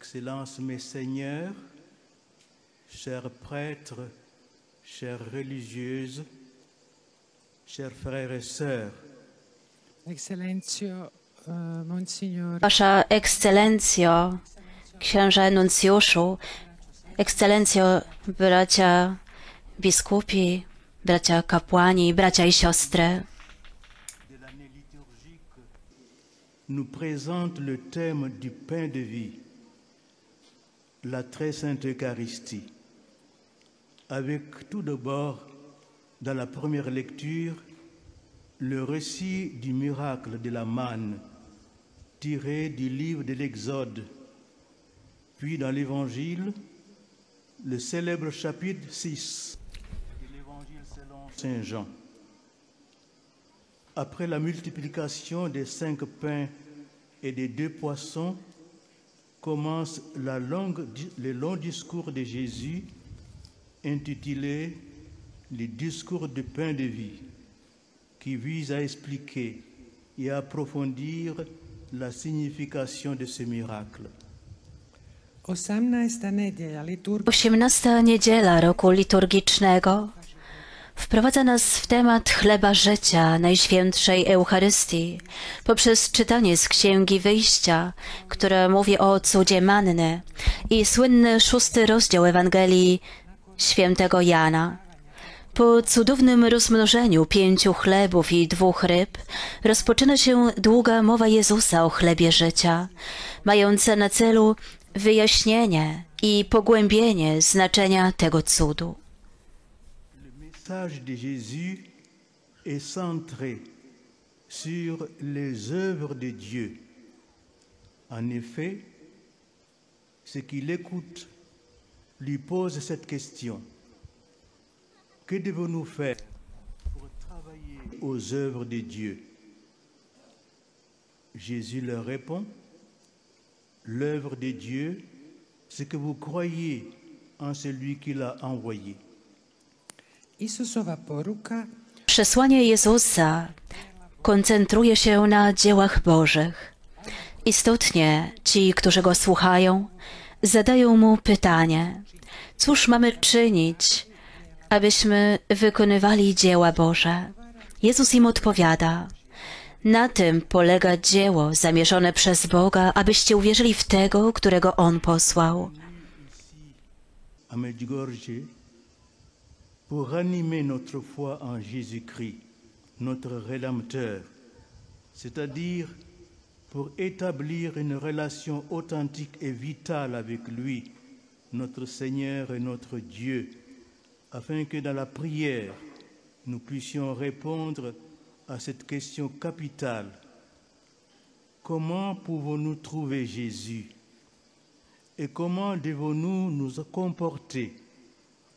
Excellences, Messeigneurs, chers prêtres, chères religieuses, chers frères et sœurs, Ekscelencjo, Monsignor, Wasza Ekscelencjo, księże nuncjuszu, Ekscelencjo, bracia biskupi, bracia kapłani, bracia i siostry. de l'année liturgique nous présente le thème du pain de vie, la très sainte Eucharistie, avec tout d'abord, dans la première lecture, le récit du miracle de la manne tiré du livre de l'Exode, puis dans l'Évangile, le célèbre chapitre 6 de l'Évangile selon Saint Jean. Après la multiplication des 5 pains et des 2 poissons, commence le long discours de Jésus intitulé « Le discours du pain de vie » qui vise à expliquer et à approfondir la signification de ce miracle. 18. nedjelja liturgii 18. niedziela roku liturgicznego wprowadza nas w temat chleba życia Najświętszej Eucharystii poprzez czytanie z Księgi Wyjścia, które mówi o cudzie manny, i słynny 6. rozdział Ewangelii świętego Jana. Po cudownym rozmnożeniu 5 chlebów i 2 ryb rozpoczyna się długa mowa Jezusa o chlebie życia, mająca na celu wyjaśnienie i pogłębienie znaczenia tego cudu. Le message de Jésus est centré sur les œuvres de Dieu. En effet, ceux qui l'écoutent lui posent cette question. Que devons-nous faire pour travailler aux œuvres de Dieu? Jésus leur répond, l'œuvre de Dieu, c'est que vous croyez en celui qui l'a envoyé. Isusova poruka Przesłanie Jezusa koncentruje się na dziełach Bożych. Istotnie ci, którzy Go słuchają, zadają Mu pytanie, cóż mamy czynić, abyśmy wykonywali dzieła Boże. Jezus im odpowiada, na tym polega dzieło zamierzone przez Boga, abyście uwierzyli w Tego, którego On posłał. À Medjugorje, pour ranimer notre foi en Jésus-Christ, notre Rédempteur, c'est-à-dire pour établir une relation authentique et vitale avec lui, notre Seigneur et notre Dieu, afin que dans la prière, nous puissions répondre à cette question capitale. Comment pouvons-nous trouver Jésus? Et comment devons-nous nous comporter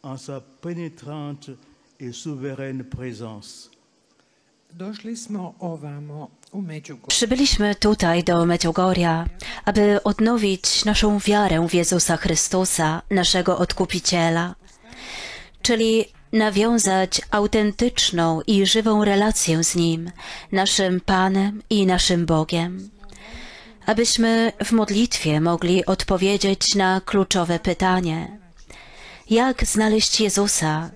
en sa pénétrante et souveraine présence? došli smo ovamo u Međugorje. Przybyliśmy tutaj do Medjugorja, aby odnowić naszą wiarę w Jezusa Chrystusa, naszego Odkupiciela, czyli nawiązać autentyczną i żywą relację z Nim, naszym Panem i naszym Bogiem, abyśmy w modlitwie mogli odpowiedzieć na kluczowe pytanie: jak znaleźć Jezusa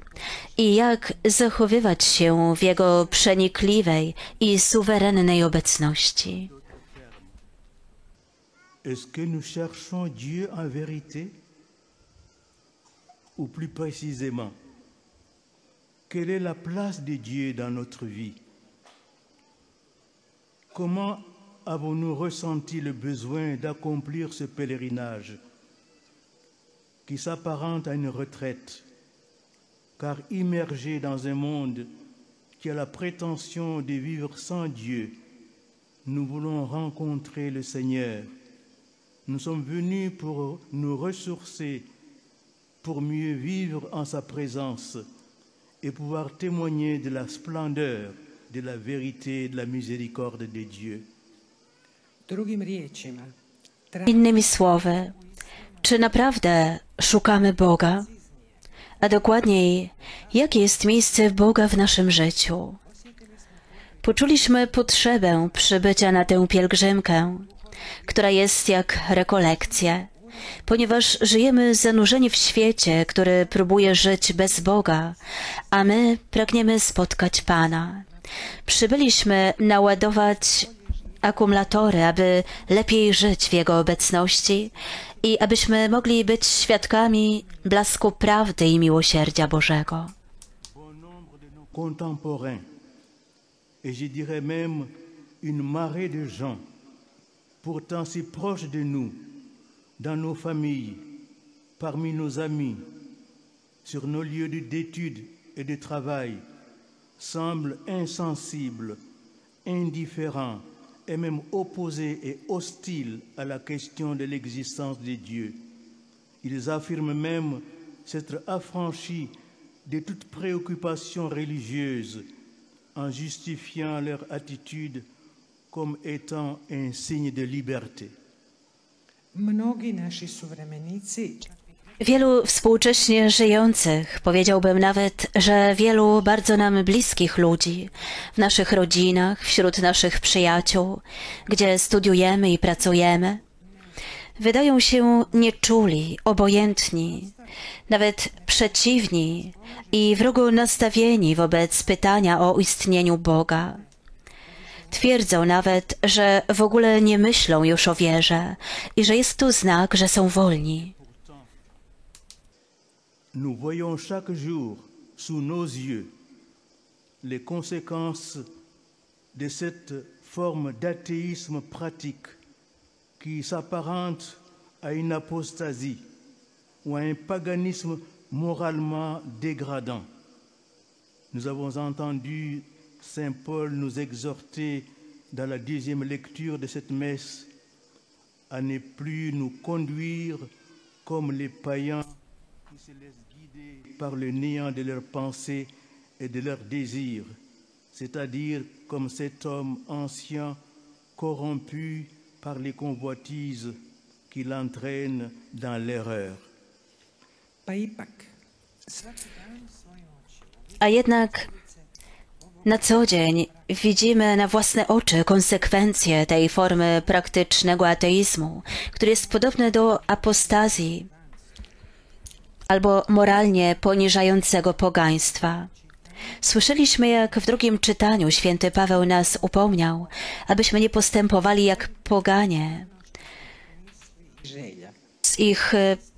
i jak zachowywać się w Jego przenikliwej i suwerennej obecności? Est-ce que nous cherchons Dieu en vérité? Ou plus précisément, quelle est la place de Dieu dans notre vie? Comment avons-nous ressenti le besoin d'accomplir ce pèlerinage qui s'apparente à une retraite, car immergé dans un monde qui a la prétention de vivre sans Dieu, nous voulons rencontrer le Seigneur. Nous sommes venus pour nous ressourcer, pour mieux vivre en sa présence et pouvoir témoigner de la splendeur, de la vérité et de la miséricorde de Dieu. Drugim riječima, Innymi słowy, czy naprawdę szukamy Boga? A dokładniej, jakie jest miejsce Boga w naszym życiu? Poczuliśmy potrzebę przybycia na tę pielgrzymkę, która jest jak rekolekcje, ponieważ żyjemy zanurzeni w świecie, który próbuje żyć bez Boga, a my pragniemy spotkać Pana. Przybyliśmy naładować akumulatory, aby lepiej żyć w Jego obecności i abyśmy mogli być świadkami blasku prawdy i miłosierdzia Bożego. Contemporains, et je dirais même une marée de gens, pourtant si proches de nous, dans nos familles, parmi nos amis, sur nos lieux d'études et de travail, semblent insensibles, indifférents et même opposés et hostiles à la question de l'existence de Dieu. Ils affirment même s'être affranchis de toute préoccupation religieuse en justifiant leur attitude comme étant un signe de liberté. Mnogi naši suvremenici Wielu współcześnie żyjących, powiedziałbym nawet, że wielu bardzo nam bliskich ludzi, w naszych rodzinach, wśród naszych przyjaciół, gdzie studiujemy i pracujemy, wydają się nieczuli, obojętni, nawet przeciwni i wrogo nastawieni wobec pytania o istnieniu Boga. Twierdzą nawet, że w ogóle nie myślą już o wierze i że jest to znak, że są wolni. Nous voyons chaque jour sous nos yeux les conséquences de cette forme d'athéisme pratique qui s'apparente à une apostasie ou à un paganisme moralement dégradant. Nous avons entendu Saint Paul nous exhorter dans la deuxième lecture de cette messe à ne plus nous conduire comme les païens qui se laissent guider par le néant de leurs pensées et de leurs désirs, c'est-à-dire comme cet homme ancien corrompu par les convoitises qui l'entraînent dans l'erreur. pa ipak svaki dan svojim očima. A jednak na co dzień widzimy na własne oczy konsekwencje tej formy praktycznego ateizmu, który jest podobny do apostazji albo moralnie poniżającego pogaństwa. Słyszeliśmy, jak w drugim czytaniu święty Paweł nas upomniał, abyśmy nie postępowali jak poganie Želja. z ich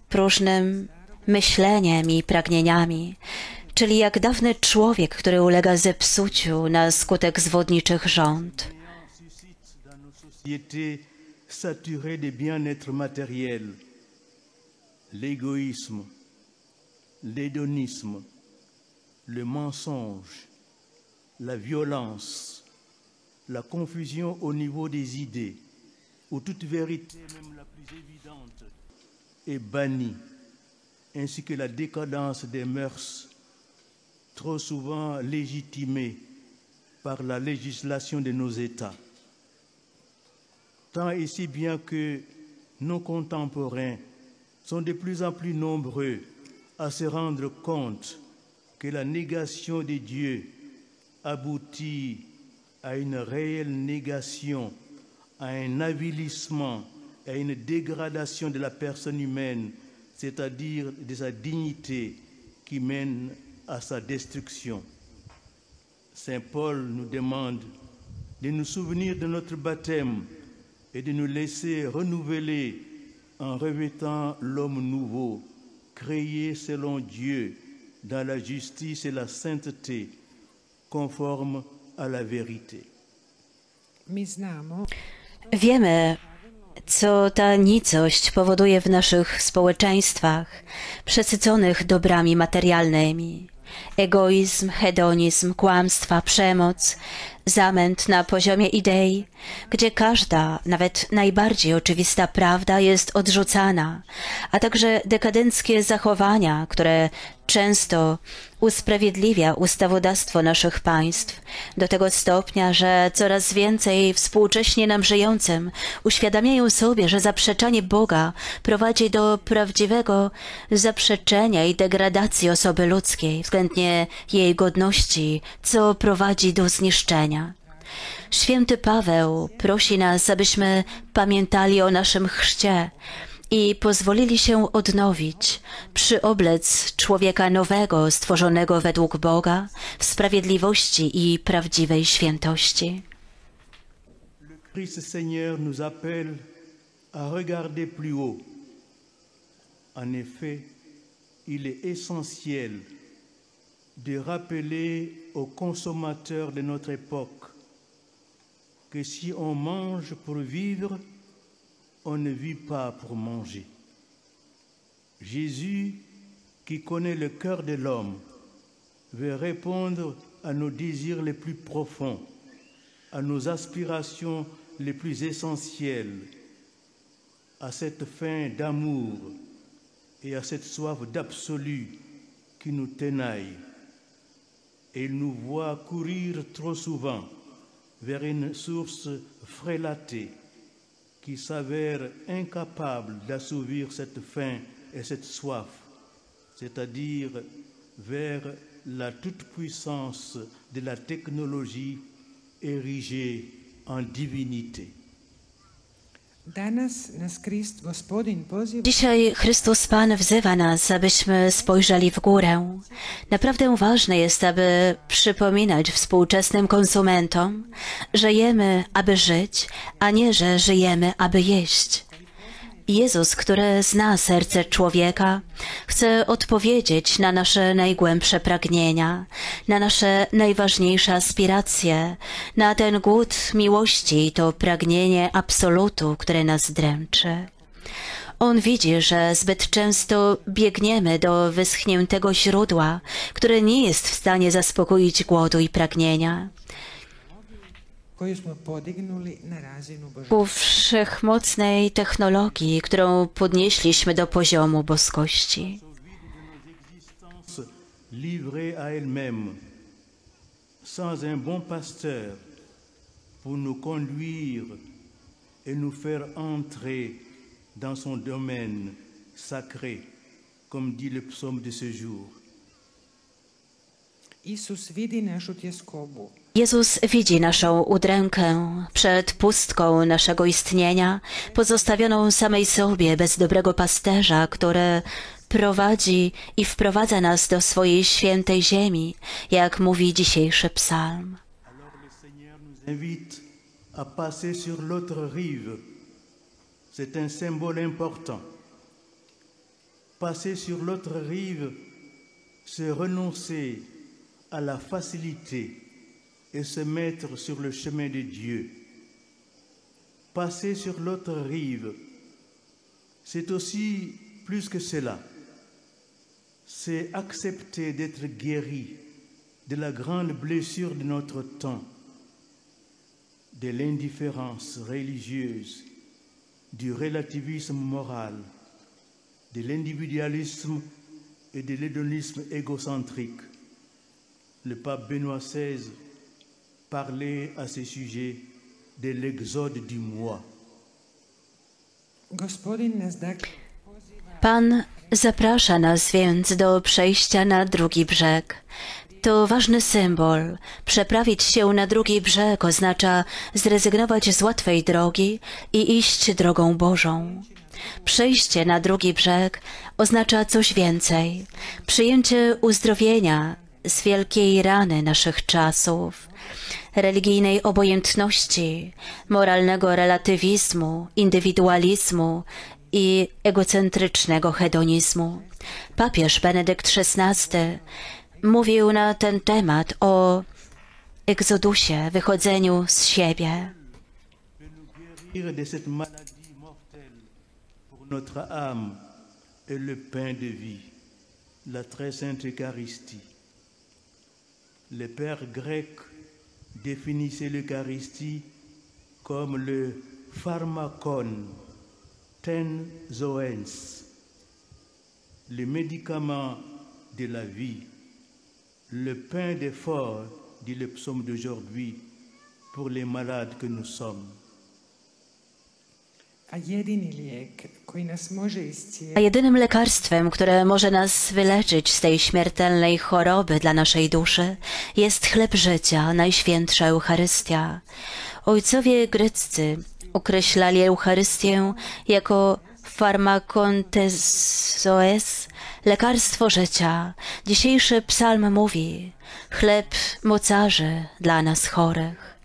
próżnym myśleniem i pragnieniami, czyli jak dawny człowiek, który ulega zepsuciu na skutek zwodniczych rząd. Dans nos sociétés saturées de bien-être matériel, l'égoïsme, l'hédonisme, le mensonge, la violence, la confusion au niveau des idées, où toute vérité, même la plus évidente, est bannie, ainsi que la décadence des mœurs, trop souvent légitimée par la législation de nos États. Tant et si bien que nos contemporains sont de plus en plus nombreux à se rendre compte que la négation de Dieu aboutit à une réelle négation, à un avilissement, à une dégradation de la personne humaine, c'est-à-dire de sa dignité qui mène à sa destruction. Saint Paul nous demande de nous souvenir de notre baptême et de nous laisser renouveler en revêtant l'homme nouveau, créé selon Dieu dans la justice et la sainteté, conforme à la vérité. Mi znamo Wiemy, co ta nicość powoduje w naszych społeczeństwach przesyconych dobrami materialnymi. Egoizm, hedonizm, kłamstwa, przemoc, zamęt na poziomie idei, gdzie każda, nawet najbardziej oczywista prawda jest odrzucana, a także dekadenckie zachowania, które często usprawiedliwia ustawodawstwo naszych państw do tego stopnia, że coraz więcej współcześnie nam żyjącym uświadamiają sobie, że zaprzeczanie Boga prowadzi do prawdziwego zaprzeczenia i degradacji osoby ludzkiej, względnie jej godności, co prowadzi do zniszczenia. Święty Paweł prosi nas, abyśmy pamiętali o naszym chrzcie i pozwolili się odnowić, przyoblec człowieka nowego, stworzonego według Boga, w sprawiedliwości i prawdziwej świętości. Christ Seigneur nous appelle à regarder plus haut. En effet, il est essentiel de rappeler aux consommateurs de notre époque que si on mange pour vivre, on ne vit pas pour manger. Jésus, qui connaît le cœur de l'homme, veut répondre à nos désirs les plus profonds, à nos aspirations les plus essentielles, à cette faim d'amour et à cette soif d'absolu qui nous tenaille. Et il nous voit courir trop souvent vers une source frélatée qui s'avère incapable d'assouvir cette faim et cette soif, c'est-à-dire vers la toute-puissance de la technologie érigée en divinité. Danas nas Krist Gospodin poziva Dzisiaj Chrystus Pan wzywa nas, abyśmy spojrzeli w górę. Naprawdę ważne jest, aby przypominać współczesnym konsumentom, że jemy, aby żyć, a nie, że żyjemy, aby jeść. Jezus, który zna serce człowieka, chce odpowiedzieć na nasze najgłębsze pragnienia, na nasze najważniejsze aspiracje, na ten głód miłości i to pragnienie absolutu, które nas dręczy. On widzi, że zbyt często biegniemy do wyschniętego źródła, które nie jest w stanie zaspokoić głodu i pragnienia. koju smo podignuli na razinu Božanstva. Ku wszechmocnej technologii, którą podnieśliśmy do poziomu boskości. Livrée à elle-même, sans un bon pasteur pour nous conduire et nous faire entrer dans son domaine sacré, comme dit le psaume de ce jour. Isus vidi našu tjeskobu, Jezus widzi naszą udrękę przed pustką naszego istnienia, pozostawioną samej sobie bez dobrego pasterza, który prowadzi i wprowadza nas do swojej świętej ziemi, jak mówi dzisiejszy psalm. Alors le Seigneur nous invite à passer sur l'autre rive. C'est un symbole important. Passer sur l'autre rive, c'est renoncer à la facilité et se mettre sur le chemin de Dieu. Passer sur l'autre rive, c'est aussi plus que cela. C'est accepter d'être guéri de la grande blessure de notre temps, de l'indifférence religieuse, du relativisme moral, de l'individualisme et de l'hédonisme égocentrique. Le pape Benoît XVI parlait à ce sujet de l'exode du moi. Gospodin nas dakle Pan zaprasza nas więc do przejścia na drugi brzeg. To ważny symbol. Przeprawić się na drugi brzeg oznacza zrezygnować z łatwej drogi i iść drogą Bożą. Przejście na drugi brzeg oznacza coś więcej. Przyjęcie uzdrowienia z wielkiej rany naszych czasów, religijnej obojętności, moralnego relatywizmu, indywidualizmu i egocentrycznego hedonizmu. Papież Benedykt XVI mówił na ten temat o egzodusie, wychodzeniu z siebie. Guérir de cette maladie mortelle pour notre âme est le pain de vie, la très sainte Eucharistie. Les pères grecs définissaient l'Eucharistie comme le pharmakon ten zoens, le médicament de la vie, le pain d'effort, dit le psaume d'aujourd'hui, pour les malades que nous sommes. a jedini lijek koji nas može A iscijeliti jedynym lekarstwem, które może nas wyleczyć z tej śmiertelnej choroby dla naszej duszy, jest chleb życia, Najświętsza Eucharystia. Ojcowie greccy określali Eucharystię jako farmakontezoes, lekarstwo życia. Dzisiejszy psalm mówi: chleb mocarzy dla nas chorych.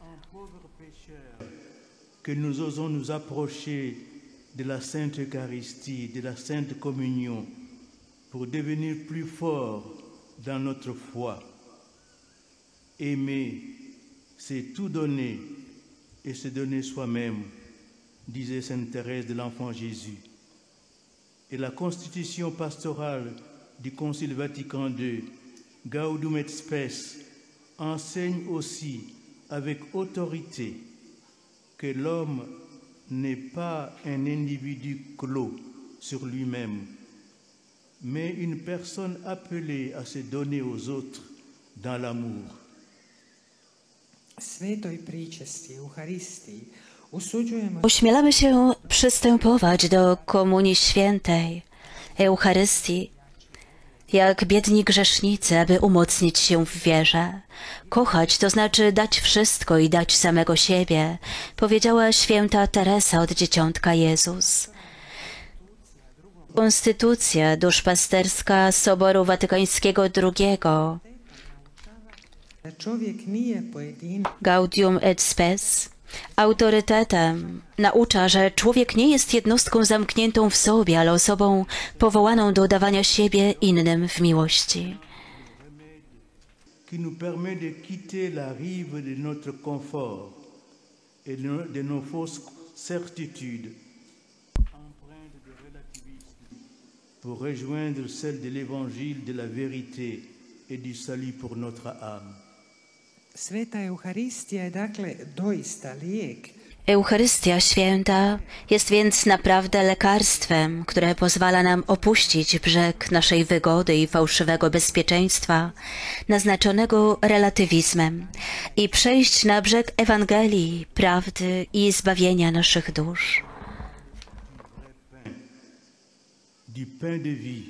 Que nous osons nous approcher de la Sainte Eucharistie, de la Sainte Communion, pour devenir plus forts dans notre foi. Aimer, c'est tout donner et se donner soi-même, disait Sainte Thérèse de l'Enfant Jésus. Et la constitution pastorale du Concile Vatican II, Gaudium et Spes, enseigne aussi avec autorité que l'homme n'est pas un individu clos sur lui-même, mais une personne appelée à se donner aux autres dans l'amour. Svetoj pričesti, Eucharystii, usuđujemo Ośmielamy się przystępować do Komunii Świętej, Eucharystii, jak biedni grzesznicy, aby umocnić się w wierze. Kochać to znaczy dać wszystko i dać samego siebie, powiedziała święta Teresa od Dzieciątka Jezus. Konstytucja duszpasterska Soboru Watykańskiego II, da čovjek nije pojedinac, Gaudium et Spes, autorytetem naucza, że człowiek nie jest jednostką zamkniętą w sobie, ale osobą powołaną do dawania siebie innym w miłości. Qui nous permet de quitter la rive de notre confort et de nos fausses certitudes, empreintes de relativisme, pour rejoindre celle de l'évangile de la vérité et du salut pour notre âme. Sveta Euharistija je dakle doista lijek Eucharystia Święta jest więc naprawdę lekarstwem, które pozwala nam opuścić brzeg naszej wygody i fałszywego bezpieczeństwa, naznaczonego relatywizmem, i przejść na brzeg Ewangelii, prawdy i zbawienia naszych dusz. Du pain de vie,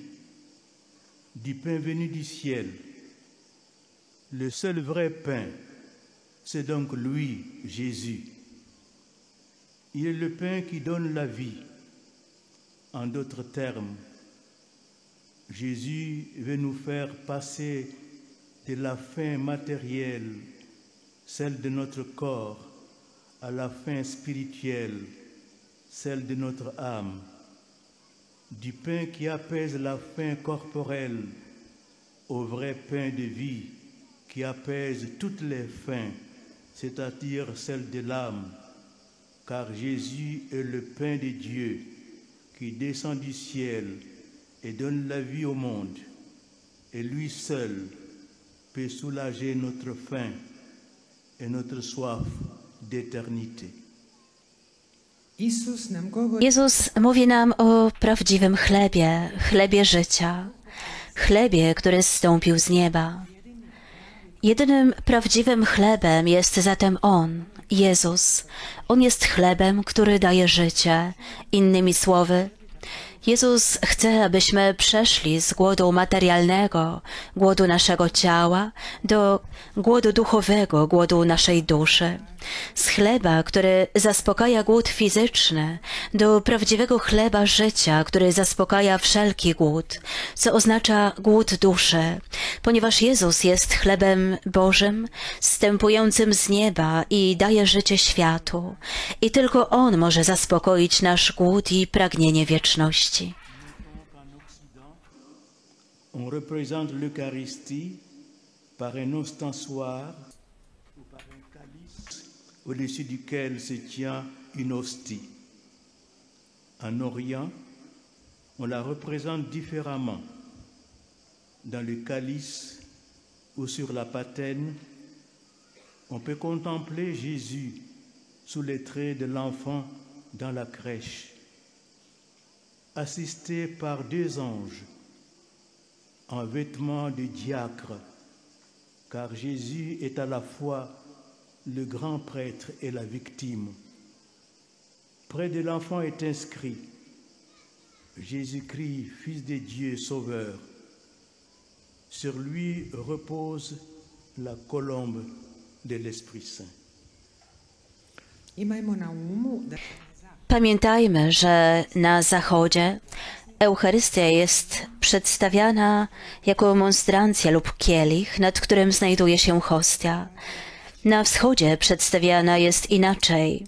du pain venu du ciel. Le seul vrai pain, c'est donc lui, Jésus. Il est le pain qui donne la vie. En d'autres termes, Jésus veut nous faire passer de la faim matérielle, celle de notre corps, à la faim spirituelle, celle de notre âme. Du pain qui apaise la faim corporelle au vrai pain de vie qui apaise toutes les faims, c'est-à-dire celle de l'âme, car Jésus est le pain de Dieu qui descend du ciel et donne la vie au monde, et lui seul peut soulager notre faim et notre soif d'éternité. Isus nam govori Jezus mówi nam o prawdziwym chlebie, chlebie życia, chlebie, który zstąpił z nieba. Jedynym prawdziwym chlebem jest zatem On, Jezus. On jest chlebem, który daje życie. Innymi słowy, Jezus chce, abyśmy przeszli z głodu materialnego, głodu naszego ciała, do głodu duchowego, głodu naszej duszy. Z chleba, który zaspokaja głód fizyczny, do prawdziwego chleba życia, który zaspokaja wszelki głód, co oznacza głód duszy, ponieważ Jezus jest chlebem Bożym, zstępującym z nieba i daje życie światu. I tylko On może zaspokoić nasz głód i pragnienie wieczności. On représente l'Eucharistie par un ostensoir ou par un calice au-dessus duquel se tient une hostie. En Orient, on la représente différemment. Dans le calice ou sur la patène, on peut contempler Jésus sous les traits de l'enfant dans la crèche, assisté par deux anges en vêtements de diacre, car Jésus est à la fois le grand prêtre et la victime. Près de l'enfant est inscrit Jésus-Christ, Fils de Dieu, Sauveur. Sur lui repose la colombe de l'Esprit Saint. imajmo na umu da Pamiętajmy, że na Zachodzie Eucharystia jest przedstawiana jako monstrancja lub kielich, nad którym znajduje się hostia. Na Wschodzie przedstawiana jest inaczej.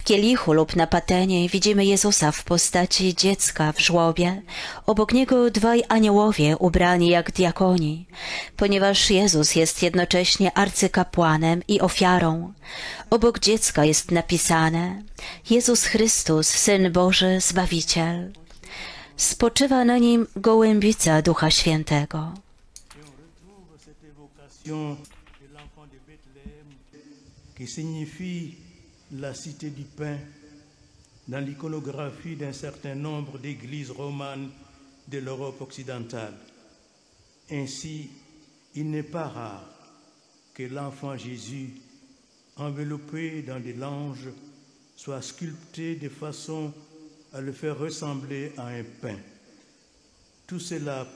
W kielichu lub na patenie widzimy Jezusa w postaci dziecka w żłobie. Obok Niego dwaj aniołowie ubrani jak diakoni, ponieważ Jezus jest jednocześnie arcykapłanem i ofiarą. Obok dziecka jest napisane: Jezus Chrystus, Syn Boży, Zbawiciel. Spoczywa na Nim gołębica Ducha Świętego. Qui signifie la cité du pain dans l'iconographie d'un certain nombre d'églises romanes de l'Europe occidentale. Ainsi, il n'est pas rare que l'enfant Jésus, enveloppé dans des langes, soit sculpté de façon à le faire ressembler à un pain. Tout cela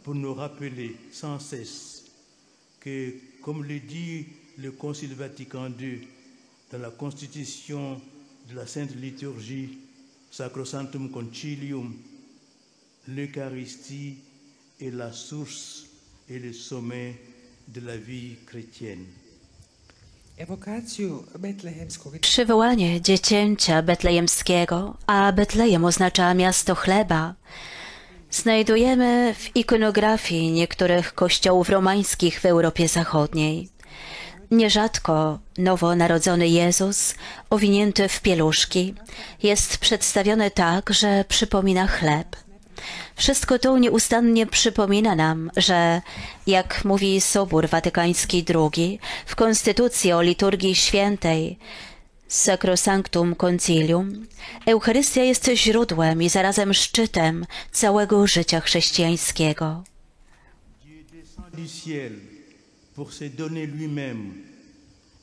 pour nous rappeler sans cesse que, comme le dit le Concile Vatican II dans la constitution de la Sainte Liturgie Sacrosanctum Concilium, l'Eucharistie est la source et le sommet de la vie chrétienne. Przywołanie dziecięcia betlejemskiego, a Betlejem oznacza miasto chleba, znajdujemy w ikonografii niektórych kościołów romańskich w Europie Zachodniej. Nierzadko nowonarodzony Jezus, owinięty w pieluszki, jest przedstawiony tak, że przypomina chleb. Wszystko to nieustannie przypomina nam, że, jak mówi Sobór Watykański II w Konstytucji o liturgii świętej Sacrosanctum Concilium, Eucharystia jest źródłem i zarazem szczytem całego życia chrześcijańskiego. Pour se donner lui-même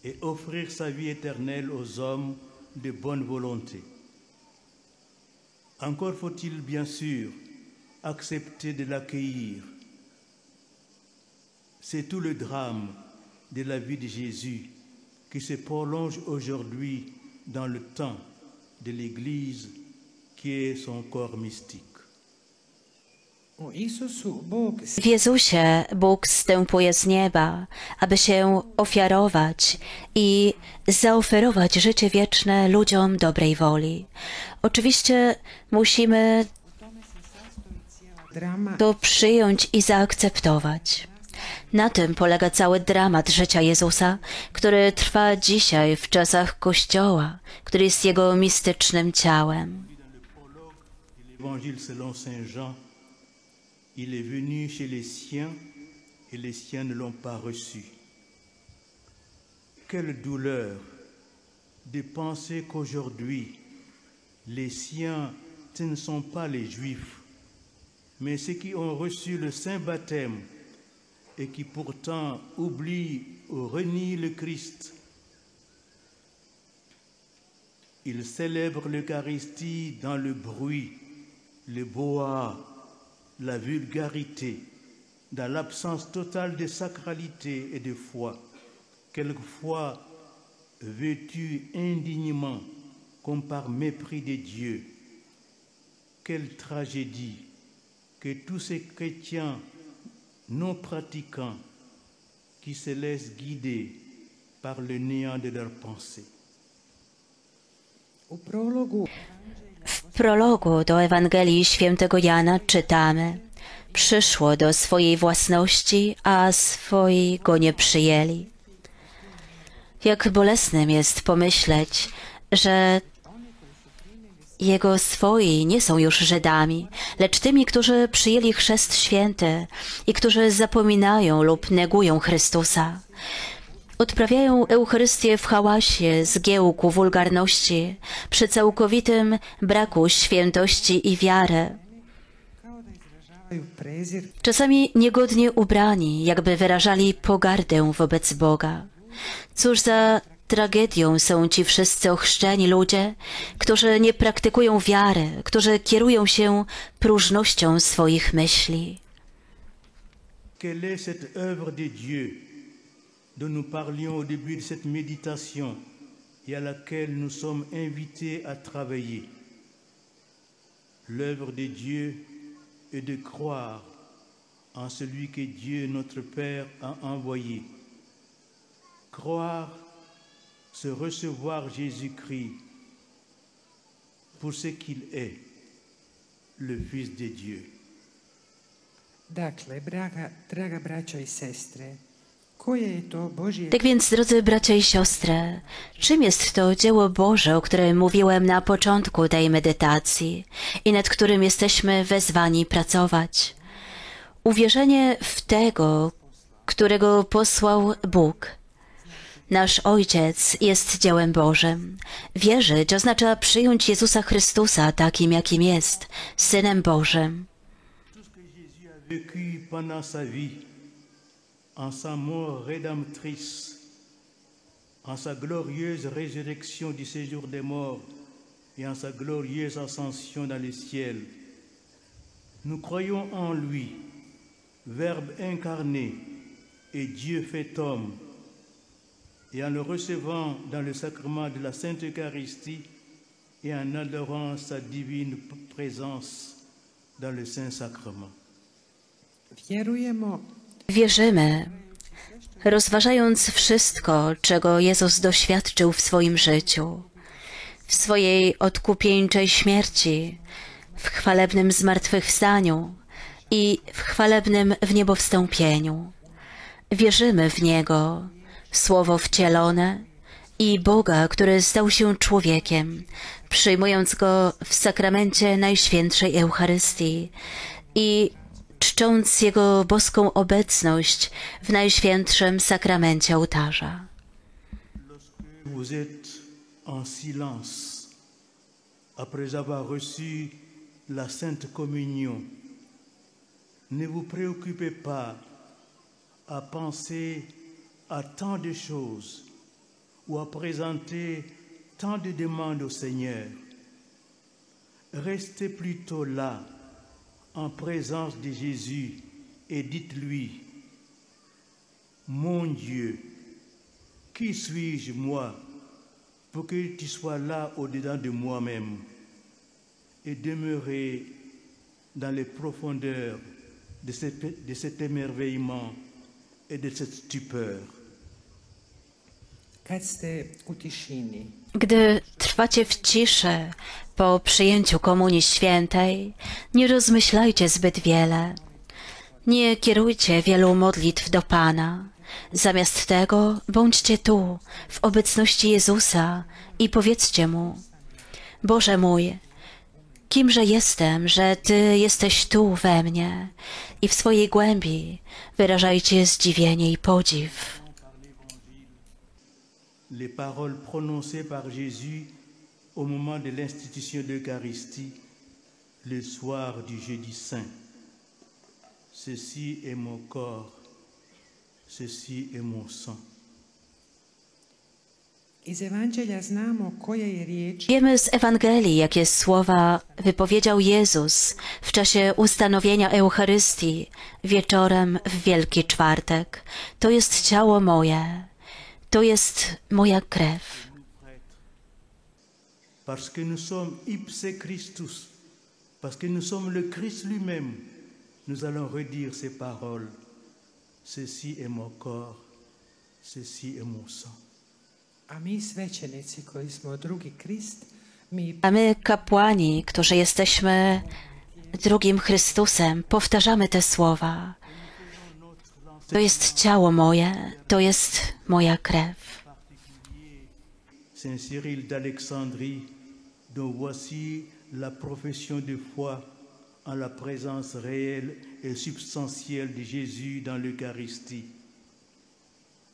et offrir sa vie éternelle aux hommes de bonne volonté. Encore faut-il bien sûr accepter de l'accueillir. C'est tout le drame de la vie de Jésus qui se prolonge aujourd'hui dans le temps de l'Église qui est son corps mystique. W Jezusie Bóg zstępuje z nieba, aby się ofiarować i zaoferować życie wieczne ludziom dobrej woli. Oczywiście musimy to przyjąć i zaakceptować. Na tym polega cały dramat życia Jezusa, który trwa dzisiaj w czasach Kościoła, który jest Jego mistycznym ciałem. Il est venu chez les siens et les siens ne l'ont pas reçu. Quelle douleur de penser qu'aujourd'hui, les siens, ce ne sont pas les Juifs, mais ceux qui ont reçu le saint baptême et qui pourtant oublient ou renient le Christ. Ils célèbrent l'Eucharistie dans le bruit, le boa, la vulgarité, dans l'absence totale de sacralité et de foi, quelquefois vêtus indignement comme par mépris de Dieu. Quelle tragédie que tous ces chrétiens non pratiquants qui se laissent guider par le néant de leurs pensées. W prologu do Ewangelii Świętego Jana czytamy: przyszło do swojej własności, a swoi go nie przyjęli. Jak bolesnym jest pomyśleć, że Jego swoi nie są już Żydami, lecz tymi, którzy przyjęli chrzest święty i którzy zapominają lub negują Chrystusa. Odprawiają Eucharystię w hałasie, zgiełku, wulgarności, przy całkowitym braku świętości i wiary. Czasami niegodnie ubrani, jakby wyrażali pogardę wobec Boga. Cóż za tragedią są ci wszyscy ochrzczeni ludzie, którzy nie praktykują wiary, którzy kierują się próżnością swoich myśli. Quelle est cette œuvre de Dieu dont nous parlions au début de cette méditation et à laquelle nous sommes invités à travailler. L'œuvre de Dieu est de croire en celui que Dieu, notre Père, a envoyé. Croire, c'est recevoir Jésus-Christ pour ce qu'il est, le Fils de Dieu. Dakle, draga braćo i sestre, koje je to Božje... Tak więc, drodzy bracia i siostry, czym jest to dzieło Boże, o którym mówiłem na początku tej medytacji i nad którym jesteśmy wezwani pracować? Uwierzenie w tego, którego posłał Bóg. Nasz Ojciec jest dziełem Bożym. Wierzyć oznacza przyjąć Jezusa Chrystusa takim, jakim jest, Synem Bożym. Vécu pendant sa vie, en sa mort rédemptrice, en sa glorieuse résurrection du séjour des morts et en sa glorieuse ascension dans le ciel. Nous croyons en lui, Verbe incarné et Dieu fait homme, et en le recevant dans le sacrement de la Sainte Eucharistie et en adorant sa divine présence dans le Saint-Sacrement. Wierzymy, rozważając wszystko, czego Jezus doświadczył w swoim życiu, w swojej odkupieńczej śmierci, w chwalebnym zmartwychwstaniu i w chwalebnym wniebowstąpieniu. Wierzymy w Niego, Słowo wcielone i Boga, który stał się człowiekiem, przyjmując Go w sakramencie Najświętszej Eucharystii i czcząc Jego boską obecność w Najświętszym sakramencie ołtarza. Vous êtes en silence après avoir reçu la Sainte Communion. Ne vous préoccupez pas à penser à tant de choses ou à présenter tant de demandes au Seigneur. Restez plutôt là, en présence de Jésus, et dites-lui, mon Dieu, qui suis-je moi pour que tu sois là au-dedans de moi-même et demeurer dans les profondeurs de cet émerveillement et de cette stupeur. Gdy trwacie w ciszy po przyjęciu Komunii Świętej, nie rozmyślajcie zbyt wiele. Nie kierujcie wielu modlitw do Pana. Zamiast tego bądźcie tu, w obecności Jezusa i powiedzcie Mu: Boże mój, kimże jestem, że Ty jesteś tu we mnie? I w swojej głębi wyrażajcie zdziwienie i podziw. Les paroles prononcées par Jésus au moment de l'institution de l'Eucharistie le soir du jeudi saint. Ceci est mon corps, ceci est mon sang. Wiemy z Ewangelii, jakie słowa wypowiedział Jezus w czasie ustanowienia Eucharystii wieczorem w Wielki Czwartek. To jest ciało moje, to jest moja krew. Parce que nous sommes ipse Christus, parce que nous sommes le Christ lui-même, nous allons redire ces paroles. Ceci est mon corps, ceci est mon sang. A my, kapłani, którzy jesteśmy drugim Chrystusem, powtarzamy te słowa. To jest ciało moje, to jest moja krew. Saint Cyril d'Alexandrie, dont voici la profession de foi en la présence réelle et substantielle de Jésus dans l'Eucharistie.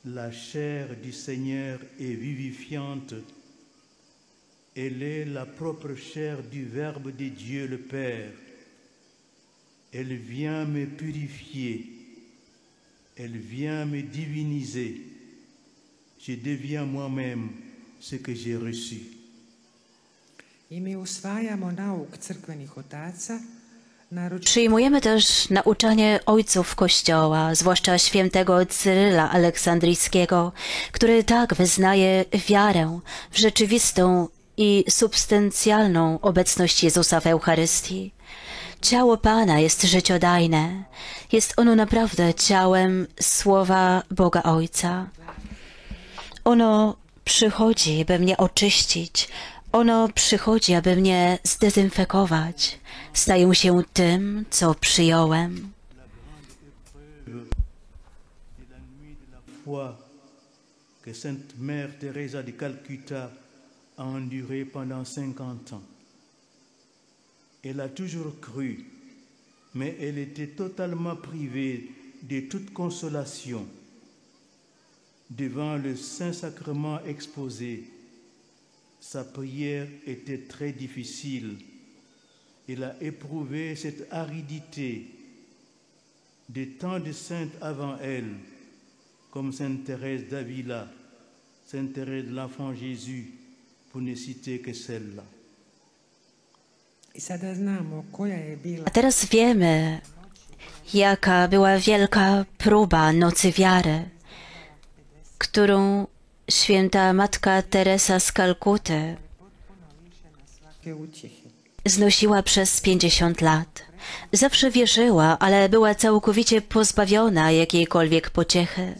La chair du Seigneur est vivifiante. Elle est la propre chair du Verbe de Dieu le Père. Elle vient me purifier. Elle vient me diviniser. Je deviens moi-même ce que j'ai reçu. I mi usvajamo nauk crkvenih otaca Przyjmujemy też nauczanie ojców Kościoła, zwłaszcza świętego Cyryla Aleksandryjskiego, który tak wyznaje wiarę w rzeczywistą i substancjalną obecność Jezusa w Eucharystii. Ciało Pana jest życiodajne. Jest ono naprawdę ciałem Słowa Boga Ojca. Ono przychodzi, by mnie oczyścić. Ono przychodzi, aby mnie zdezynfekować. Staję się tym, co przyjąłem. Que Sainte Mère Teresa de Calcutta a enduré pendant 50 ans. Elle a toujours cru, mais elle était totalement privée de toute consolation. Devant le Saint-Sacrement exposé, sa prière était très difficile. Elle a éprouvé cette aridité de tant de saintes avant elle, comme Sainte Thérèse d'Avila, Sainte Thérèse de l'Enfant Jésus, pour ne citer que celle-là. A teraz wiemy, jaka była wielka próba nocy wiary, którą święta Matka Teresa z Kalkuty znosiła przez 50 lat. Zawsze wierzyła, ale była całkowicie pozbawiona jakiejkolwiek pociechy.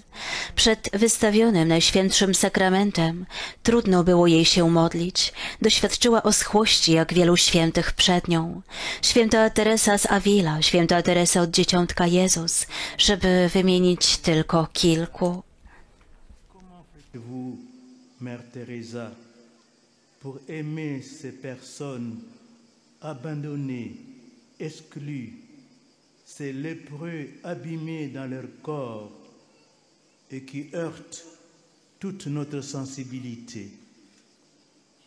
Przed wystawionym Najświętszym Sakramentem trudno było jej się modlić. Doświadczyła oschłości jak wielu świętych przed nią. Święta Teresa z Avila, święta Teresa od Dzieciątka Jezus, żeby wymienić tylko kilku. Vous, Mère Teresa, pour aimer ces personnes abandonnées, exclus, ces lépreux abîmés dans leur corps et qui heurtent toute notre sensibilité.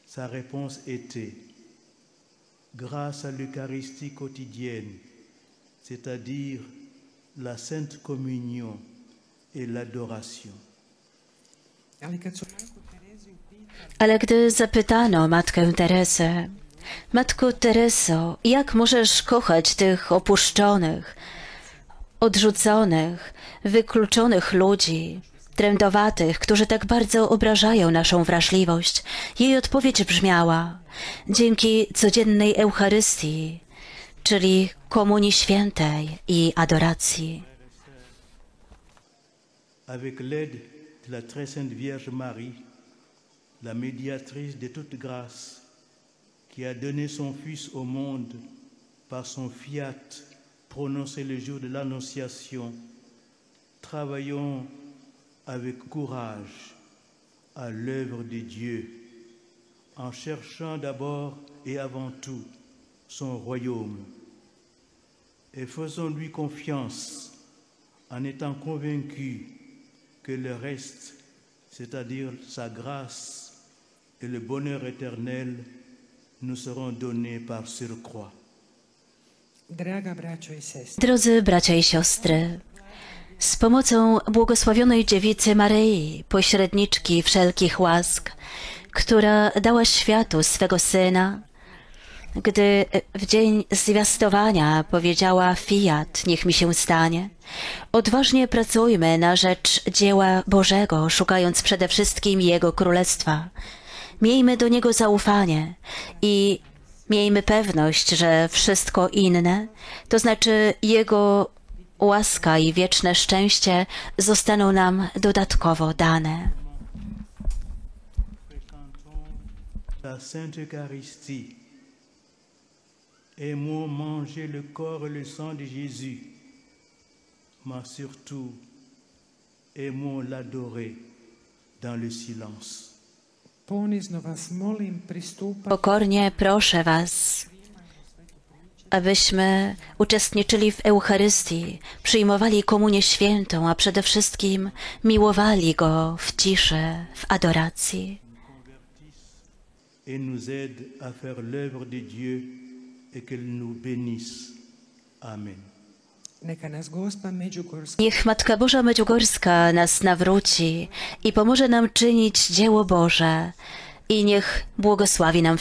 Sa réponse était, grâce à l'Eucharistie quotidienne, c'est-à-dire la Sainte Communion et l'adoration. Ale gdy zapytano Matkę Teresę, Matko Tereso, jak możesz kochać tych opuszczonych, odrzuconych, wykluczonych ludzi, trędowatych, którzy tak bardzo obrażają naszą wrażliwość? Jej odpowiedź brzmiała: dzięki codziennej Eucharystii, czyli Komunii Świętej i adoracji. Avec l'aide de la très sainte Vierge Marie, la médiatrice de toute grâce, qui a donné son Fils au monde par son fiat prononcé le jour de l'Annonciation, travaillons avec courage à l'œuvre de Dieu, en cherchant d'abord et avant tout son royaume. Et faisons-lui confiance en étant convaincus que le reste, c'est-à-dire sa grâce et le bonheur éternel, nous seront donnés par surcroît. Drodzy bracia i siostry, z pomocą błogosławionej Dziewicy Maryi, pośredniczki wszelkich łask, która dała światu swego Syna, gdy w dzień zwiastowania powiedziała: fiat, niech mi się stanie, odważnie pracujmy na rzecz dzieła Bożego, szukając przede wszystkim Jego Królestwa. Miejmy do Niego zaufanie i miejmy pewność, że wszystko inne, to znaczy Jego łaska i wieczne szczęście, zostaną nam dodatkowo dane. La Sainte Eucharistie. Aimons manger le corps et le sang de Jésus, mais surtout aimons l'adorer dans le silence. Pokornie proszę Was, abyśmy uczestniczyli w Eucharystii, przyjmowali Komunię Świętą, a przede wszystkim miłowali Go w ciszy, w adoracji. Et nous aide à faire l'œuvre de Dieu et qu'elle nous bénisse. Amen. Niech Matka Boża Medjugorska nas nawróci i pomoże nam czynić dzieło Boże i niech błogosławi nam